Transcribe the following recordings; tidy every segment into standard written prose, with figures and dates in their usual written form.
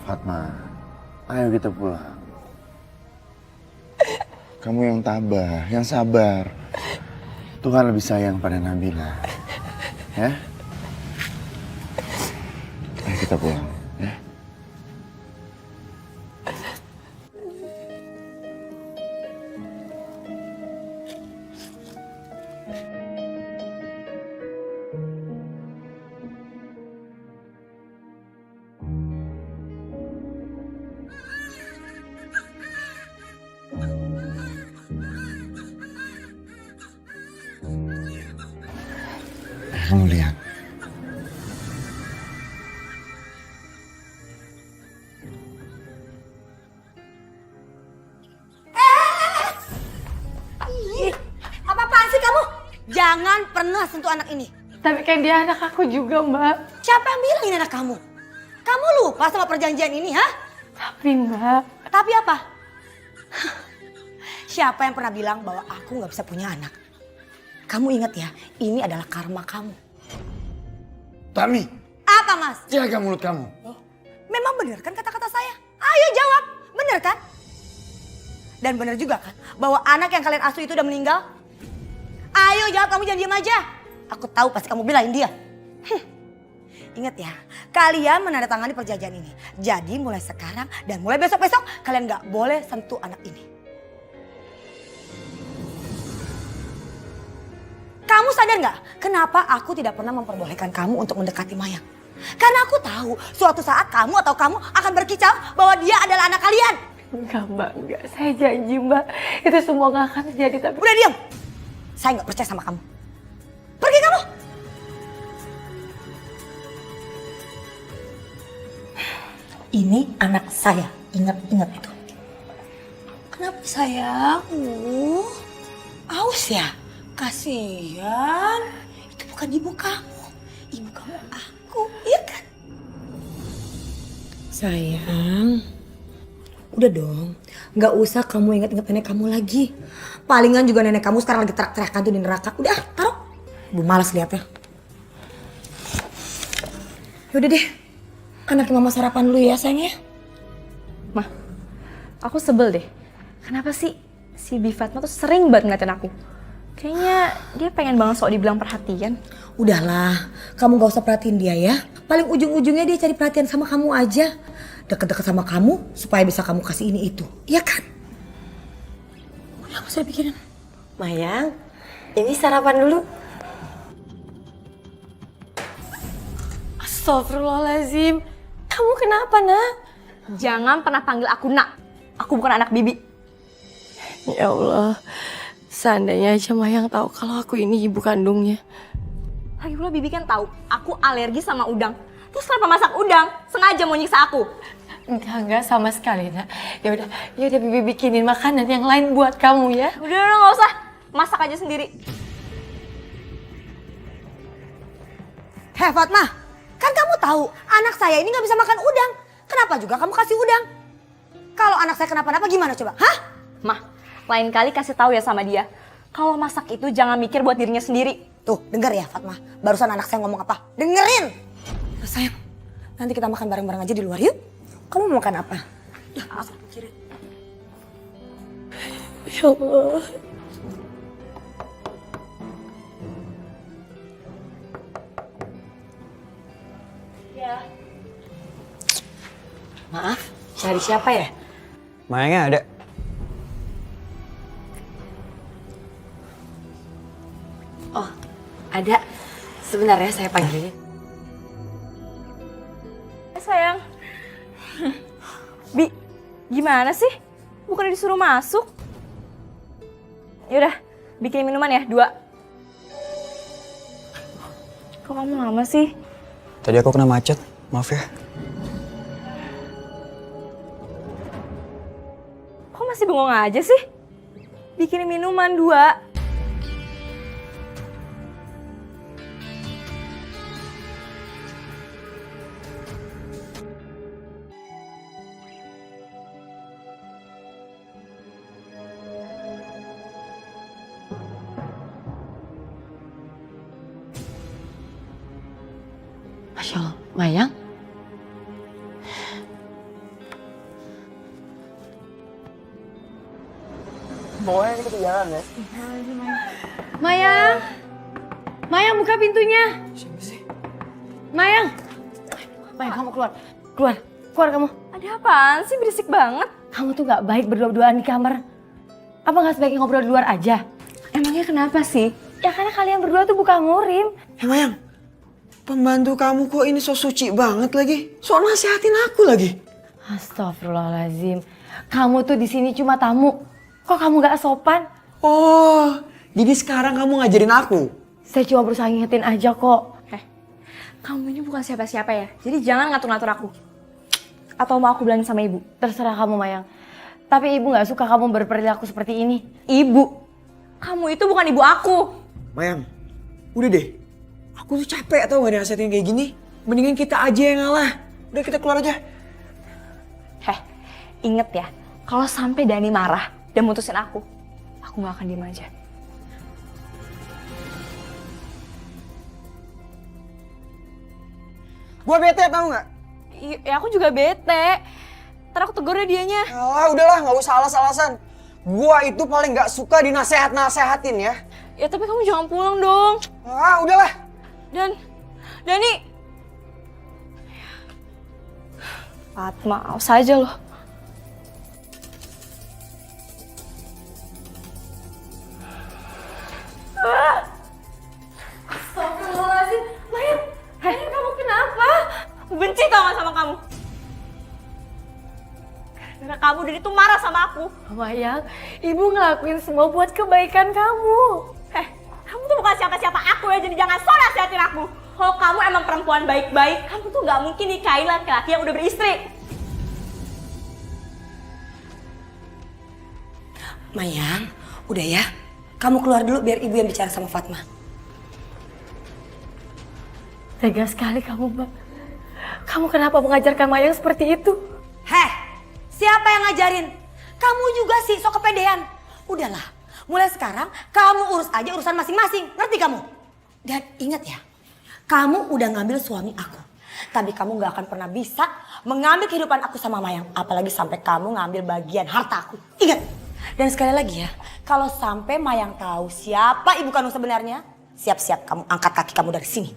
Fatma, ayo kita pulang. Kamu yang tabah, yang sabar. Tuhan lebih sayang pada Nabila. Ya? Ayo kita pulang, ya. Kamu lihat. Apa-apaan sih kamu? Jangan pernah sentuh anak ini. Tapi kan dia anak aku juga, Mbak. Siapa yang bilang ini anak kamu? Kamu lupa sama perjanjian ini, ha? Tapi, Mbak. Tapi apa? Siapa yang pernah bilang bahwa aku nggak bisa punya anak? Kamu ingat ya, ini adalah karma kamu. Tami, Apa, Mas? jaga mulut kamu. Memang benar kan kata-kata saya? Ayo jawab, benar kan? Dan benar juga kan bahwa anak yang kalian asuh itu udah meninggal? Ayo jawab, kamu jangan diam aja. Aku tahu pasti kamu belain dia. Ingat ya, kalian menandatangani perjanjian ini. Jadi mulai sekarang dan mulai besok-besok kalian nggak boleh sentuh anak ini. Kamu sadar nggak kenapa aku tidak pernah memperbolehkan kamu untuk mendekati Mayang? Karena aku tahu suatu saat kamu atau kamu akan berkicau bahwa dia adalah anak kalian. Enggak, Mbak. Enggak. Saya janji, Mbak. Itu semua nggak akan terjadi. Tapi Udah diam. Saya nggak percaya sama kamu. Pergi kamu. Ini anak saya. Ingat-ingat itu. Kenapa sayang? Aus ya? Kasihan. Itu bukan ibu kamu. Ibu kamu aku, iya kan? Sayang. Udah dong. Nggak usah kamu ingat-ingat nenek kamu lagi. Palingan juga nenek kamu sekarang lagi teriak-teriakan tuh di neraka. Udah, taruh. Ibu malas liatnya. Yaudah deh. Anaknya mama sarapan dulu ya sayangnya. Mah, aku sebel deh. Kenapa sih si Bi Fatma tuh sering banget ngeliatin aku? Kayaknya dia pengen banget sok dibilang perhatian. Udahlah, kamu gak usah perhatiin dia ya. Paling ujung-ujungnya dia cari perhatian sama kamu aja. Deket-deket sama kamu supaya bisa kamu kasih ini itu. Iya kan? Udah gak usah dipikirin. Mayang, ini sarapan dulu. Astagfirullahaladzim. Kamu kenapa, Nak? Jangan pernah panggil aku nak. Aku bukan anak Bibi. Ya Allah. Seandainya aja Mayang tahu kalau aku ini ibu kandungnya. Lagi pula Bibi kan tahu aku alergi sama udang. Terus kenapa masak udang? Sengaja mau nyiksa aku. Enggak sama sekali, Nak. Ya udah Bibi bikinin makanan yang lain buat kamu ya. Udah nggak usah. Masak aja sendiri. Hei Fatma, kan kamu tahu anak saya ini gak bisa makan udang. Kenapa juga kamu kasih udang? Kalau anak saya kenapa-napa gimana coba? Hah? Mah, lain kali kasih tahu ya sama dia. Kalau masak itu jangan mikir buat dirinya sendiri. Tuh, dengar ya Fatma. Barusan anak saya ngomong apa? Dengerin! Nah, sayang, nanti kita makan bareng-bareng aja di luar yuk. Kamu mau makan apa? Udah, gak usah pikirin. Ya Allah. Maaf, cari siapa ya? Mayangnya ada. Oh, ada. Sebentar ya saya panggilin. Sayang. Bi, gimana sih? Bukan disuruh masuk? Yaudah, bikin minuman ya, 2. Kok kamu lama sih? Tadi aku kena macet, maaf ya. Kok masih bengong aja sih? Bikin minuman 2. Masya Allah, Mayang. Pokoknya kita jalan ya. Mayang! Mayang, buka pintunya! Siapa sih? Mayang! Mayang, kamu keluar. Keluar. Keluar kamu. Ada apaan sih berisik banget? Kamu tuh gak baik berdua-duaan di kamar. Apa gak sebaiknya ngobrol di luar aja? Emangnya kenapa sih? Ya karena kalian berdua tuh bukan murim. Mayang, pembantu kamu kok ini so suci banget lagi? So nasihatin aku lagi. Astagfirullahaladzim. Kamu tuh di sini cuma tamu. Kok kamu gak sopan? Oh, jadi sekarang kamu ngajarin aku? Saya cuma berusaha ngingetin aja kok. Kamu ini bukan siapa-siapa ya? Jadi jangan ngatur-ngatur aku. Atau mau aku bilangin sama ibu? Terserah kamu, Mayang. Tapi ibu gak suka kamu berperilaku seperti ini. Ibu? Kamu itu bukan ibu aku. Mayang, udah deh. Aku tuh capek tau gak dinasihatin kayak gini. Mendingan kita aja yang ngalah. Udah kita keluar aja. Inget ya, kalau sampai Dani marah dan mutusin aku gak akan diem aja. Gua bete tau gak? Ya aku juga bete. Ntar aku tegur ya dianya. Ah, udahlah, gak usah alas-alasan. Gua itu paling gak suka dinasehat-nasehatin ya. Ya tapi kamu jangan pulang dong. Ah, udahlah. Dani. Fatma, awas aja loh. Astagfirullahaladzim. Mayang, kamu kenapa? Benci tau gak sama kamu? Karena kamu dan itu marah sama aku. Mayang, ibu ngelakuin semua buat kebaikan kamu. Kamu tuh bukan siapa-siapa aku ya, jadi jangan so nasihatin aku. Kalau kamu emang perempuan baik-baik, kamu tuh gak mungkin nikahin laki-laki yang udah beristri. Mayang, udah ya. Kamu keluar dulu biar ibu yang bicara sama Fatma. Tega sekali kamu, Mbak. Kamu kenapa mengajarkan Mayang seperti itu? Siapa yang ngajarin? Kamu juga sih sok kepedean. Udahlah, mulai sekarang kamu urus aja urusan masing-masing. Ngerti kamu? Dan ingat ya, kamu udah ngambil suami aku. Tapi kamu gak akan pernah bisa mengambil kehidupan aku sama Mayang. Apalagi sampai kamu ngambil bagian harta aku. Ingat. Dan sekali lagi ya, kalau sampai Mayang tahu siapa ibu kandung sebenarnya, siap-siap kamu angkat kaki kamu dari sini.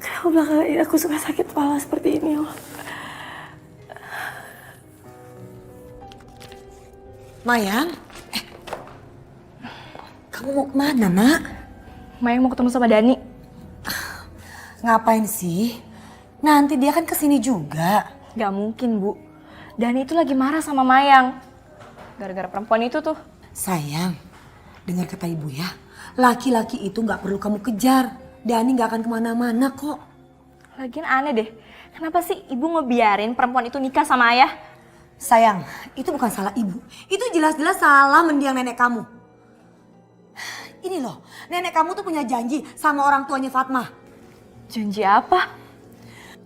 Kenapa belakangan ini aku suka sakit kepala seperti ini, Allah? Mayang, kamu mau kemana, Nak? Mayang mau ketemu sama Dani. Ngapain sih? Nanti dia kan kesini juga. Gak mungkin, Bu. Dani itu lagi marah sama Mayang. Gara-gara perempuan itu tuh. Sayang, dengar kata ibu ya. Laki-laki itu gak perlu kamu kejar. Dani gak akan kemana-mana kok. Lagian aneh deh. Kenapa sih ibu ngebiarin perempuan itu nikah sama ayah? Sayang, itu bukan salah ibu. Itu jelas-jelas salah mendiang nenek kamu. Ini loh, nenek kamu tuh punya janji sama orang tuanya Fatma. Janji apa?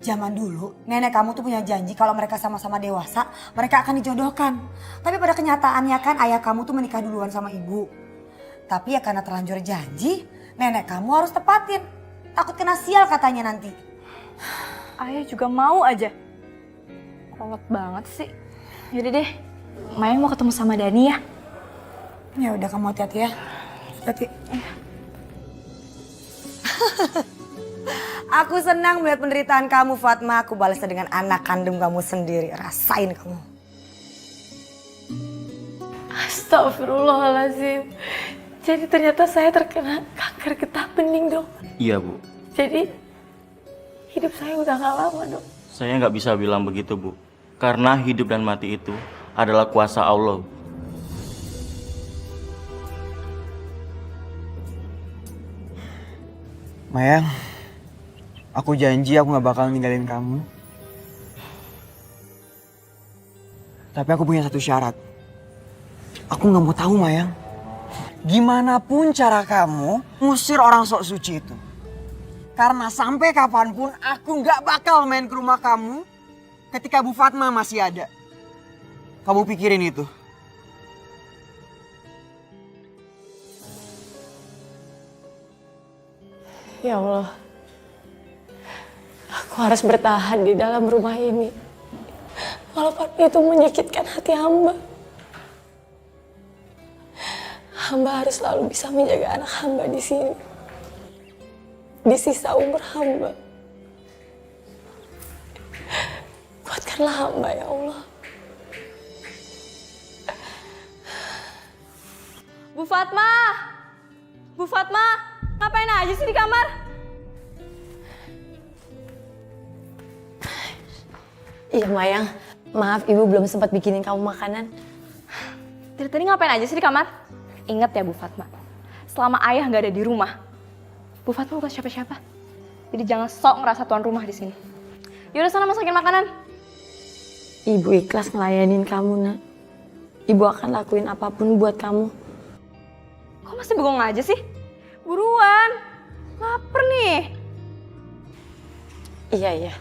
Zaman dulu, nenek kamu tuh punya janji kalau mereka sama-sama dewasa, mereka akan dijodohkan. Tapi pada kenyataannya kan ayah kamu tuh menikah duluan sama ibu. Tapi ya karena terlanjur janji, nenek kamu harus tepatin. Takut kena sial katanya nanti. Ayah juga mau aja. Kolot banget sih. Yaudah deh, Mayang mau ketemu sama Dani ya. Ya udah, kamu hati-hati ya. Hati. Aku senang melihat penderitaan kamu, Fatma. Aku balasnya dengan anak kandung kamu sendiri. Rasain kamu. Astagfirullahaladzim. Jadi ternyata saya terkena kanker getah bening, Dok. Iya, Bu. Jadi hidup saya udah gak lama, Dok. Saya nggak bisa bilang begitu, Bu. Karena hidup dan mati itu adalah kuasa Allah. Mayang, aku janji aku gak bakal ninggalin kamu. Tapi aku punya satu syarat. Aku gak mau tahu, Mayang. Gimana pun cara kamu ngusir orang sok suci itu. Karena sampai kapanpun aku gak bakal main ke rumah kamu ketika Bu Fatma masih ada. Kamu pikirin itu. Ya Allah, aku harus bertahan di dalam rumah ini. Walaupun itu menyakitkan hati hamba. Hamba harus selalu bisa menjaga anak hamba di sini. Di sisa umur hamba. Kuatkanlah hamba ya Allah. Bu Fatma! Bu Fatma! Ngapain aja sih di kamar? Iya Mayang, maaf ibu belum sempat bikinin kamu makanan. Dari tadi ngapain aja sih di kamar? Ingat ya Bu Fatma, selama ayah nggak ada di rumah, Bu Fatma bukan siapa-siapa. Jadi jangan sok ngerasa tuan rumah di sini. Yaudah sana masakin makanan. Ibu ikhlas ngelayanin kamu, Nak. Ibu akan lakuin apapun buat kamu. Kok masih bengong aja sih? Buruan, lapar nih. Iya, iya.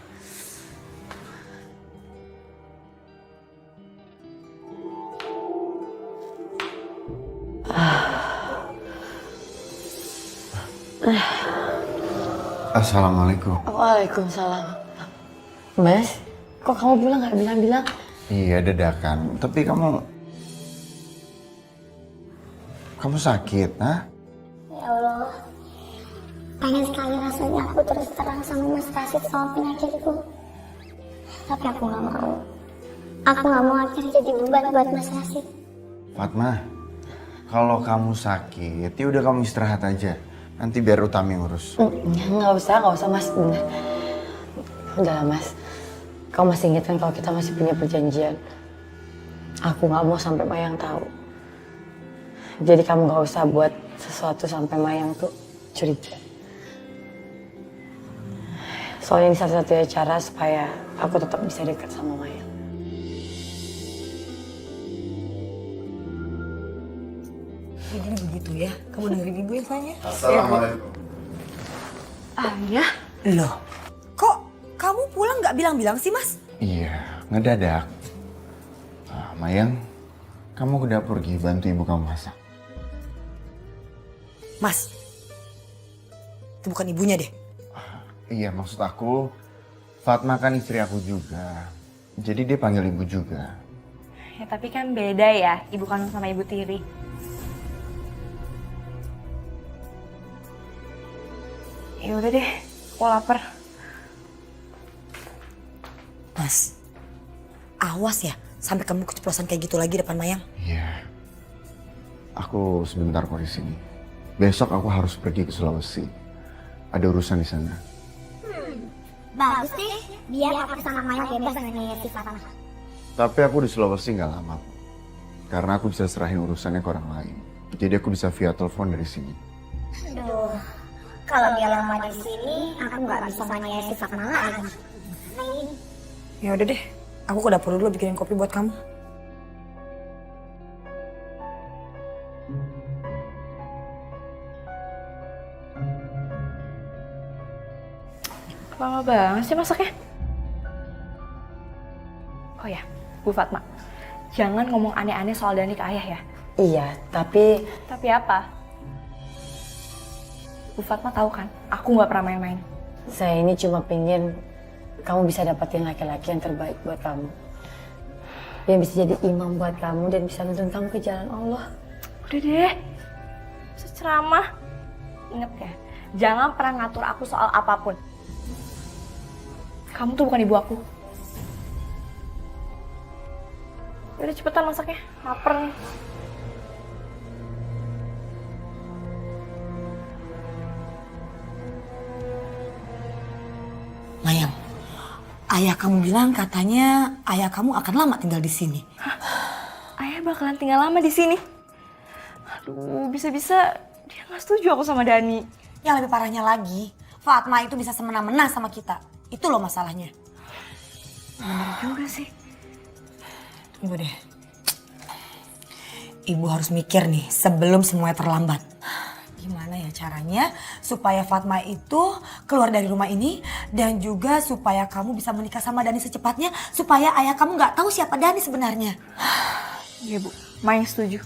Assalamualaikum. Waalaikumsalam. Mas, kok kamu pulang nggak bilang-bilang? Iya, dadakan. Tapi kamu sakit, ha? Ya Allah, pengen sekali rasanya aku terus terang sama Mas Rashid soal penyakitku. Tapi aku gak mau. Aku gak mau akhirnya jadi beban buat Mas Rashid. Fatma, kalau kamu sakit, ya udah kamu istirahat aja. Nanti biar Utami yang urus. Nggak usah Mas. Udah lah Mas. Kau masih ingat kan kalau kita masih punya perjanjian? Aku nggak mau sampai Mayang tahu. Jadi kamu nggak usah buat sesuatu sampai Mayang tuh curiga. Soalnya ini satu-satunya cara supaya aku tetap bisa dekat sama Mayang. Jadi begitu ya, kamu dengerin ibu yang tanya. Assalamualaikum. Ayah? Loh, kok kamu pulang nggak bilang-bilang sih Mas? Iya, ngedadak. Mayang, kamu ke dapur Gi, bantu ibu kamu masak. Mas, itu bukan ibunya deh. Iya, maksud aku, Fatma kan istri aku juga. Jadi dia panggil ibu juga. Ya tapi kan beda ya, ibu kandung sama ibu tiri. Ya udah deh, aku lapar. Mas, awas ya, sampai kamu keceplosan kayak gitu lagi depan Mayang. Iya. Aku sebentar kok di sini. Besok aku harus pergi ke Sulawesi. Ada urusan di sana. Bagus deh, biar aku sama Maya bebas ngenyayat si Fatma. Tapi aku di Sulawesi nggak lama. Karena aku bisa serahin urusannya ke orang lain. Jadi aku bisa via telepon dari sini. Aduh, kalau dia lama di sini, aku nggak bisa ngenyayat si Fatma lagi. Ya udah deh, aku ke dapur dulu bikinin kopi buat kamu. Lama banget sih masaknya. Oh ya, Bu Fatma, jangan ngomong aneh-aneh soal Dani ke ayah ya. Iya, tapi Tapi apa? Bu Fatma tahu kan, aku nggak pernah main-main. saya ini cuma pengen kamu bisa dapetin laki-laki yang terbaik buat kamu. Yang bisa jadi imam buat kamu dan bisa nuntun kamu ke jalan Allah. Udah deh, bisa ceramah. Ingat ya, jangan pernah ngatur aku soal apapun. Kamu tuh bukan ibu aku. Udah cepetan masaknya, lapar nih. Mayang, ayah kamu bilang katanya ayah kamu akan lama tinggal di sini. Ayah bakalan tinggal lama di sini. Aduh, bisa-bisa dia nggak setuju aku sama Dani. Yang lebih parahnya lagi, Fatma itu bisa semena-mena sama kita. Itu loh masalahnya. Bener juga sih. Tunggu deh. Ibu harus mikir nih sebelum semuanya terlambat. Gimana ya caranya supaya Fatma itu keluar dari rumah ini dan juga supaya kamu bisa menikah sama Dani secepatnya supaya ayah kamu nggak tahu siapa Dani sebenarnya. Iya Bu, Mai setuju.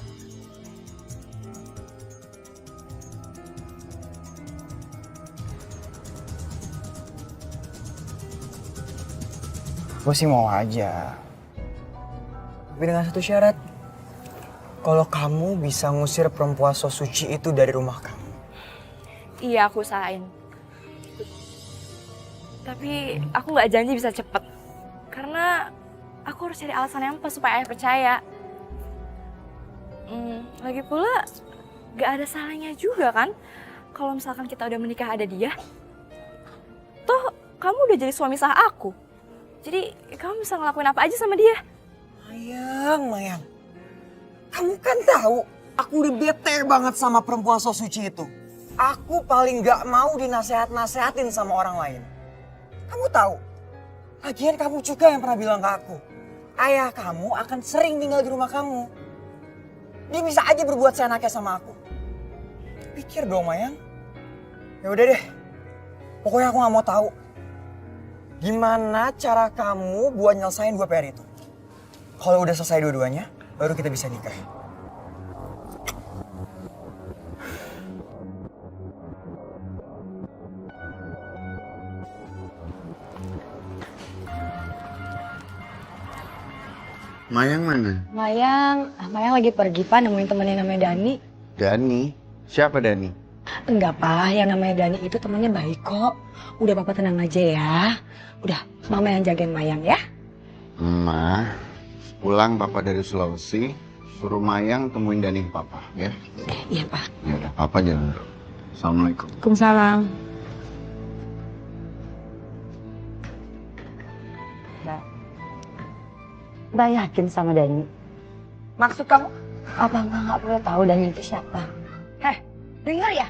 Aku sih mau aja. Tapi dengan satu syarat. Kalau kamu bisa ngusir perempuan so suci itu dari rumah kamu. Iya, aku usahain. Tapi aku nggak janji bisa cepet. Karena aku harus cari alasan yang pas supaya ayah percaya. Lagi pula, gak ada salahnya juga kan kalau misalkan kita udah menikah ada dia. Toh, kamu udah jadi suami sah aku. Jadi, kamu bisa ngelakuin apa aja sama dia. Mayang. Kamu kan tahu, aku udah bete banget sama perempuan so suci itu. Aku paling gak mau dinasehat-nasehatin sama orang lain. Kamu tahu, lagian kamu juga yang pernah bilang ke aku. Ayah kamu akan sering tinggal di rumah kamu. Dia bisa aja berbuat seenaknya sama aku. Pikir dong, Mayang. Ya udah deh, pokoknya aku gak mau tahu. Gimana cara kamu buat nyelesain 2 PR itu? Kalau udah selesai dua-duanya, baru kita bisa nikah. Mayang mana? Mayang lagi pergi Pak, nemuin temennya namanya Dani. Dani? Siapa Dani? Enggak Pak, yang namanya Dani itu temennya baik kok. Udah Papa tenang aja ya. Udah, Mama yang jagain Mayang ya. Ma, pulang Papa dari Sulawesi, suruh Mayang temuin Dani ke Papa, ya? Iya Pak. Ya udah, Papa jalan dulu. Assalamualaikum. Waalaikumsalam. Mbak yakin sama Dani? Maksud kamu? Apa Mbak nggak perlu tahu Dani itu siapa? Dengar ya.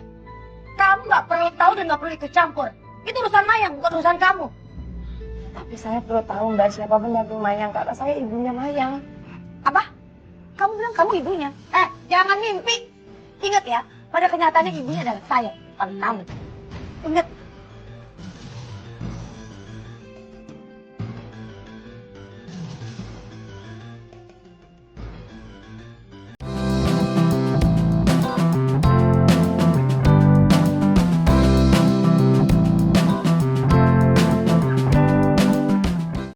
Kamu nggak perlu tahu dan nggak perlu ikut campur. Itu urusan Mayang, bukan urusan kamu. Tapi saya perlu tahu Mbak siapa pendamping Mayang, karena saya ibunya Mayang. Apa? Kamu bilang kamu ibunya? Jangan mimpi. Ingat ya, pada kenyataannya ibunya adalah saya, bukan kamu. Ingat.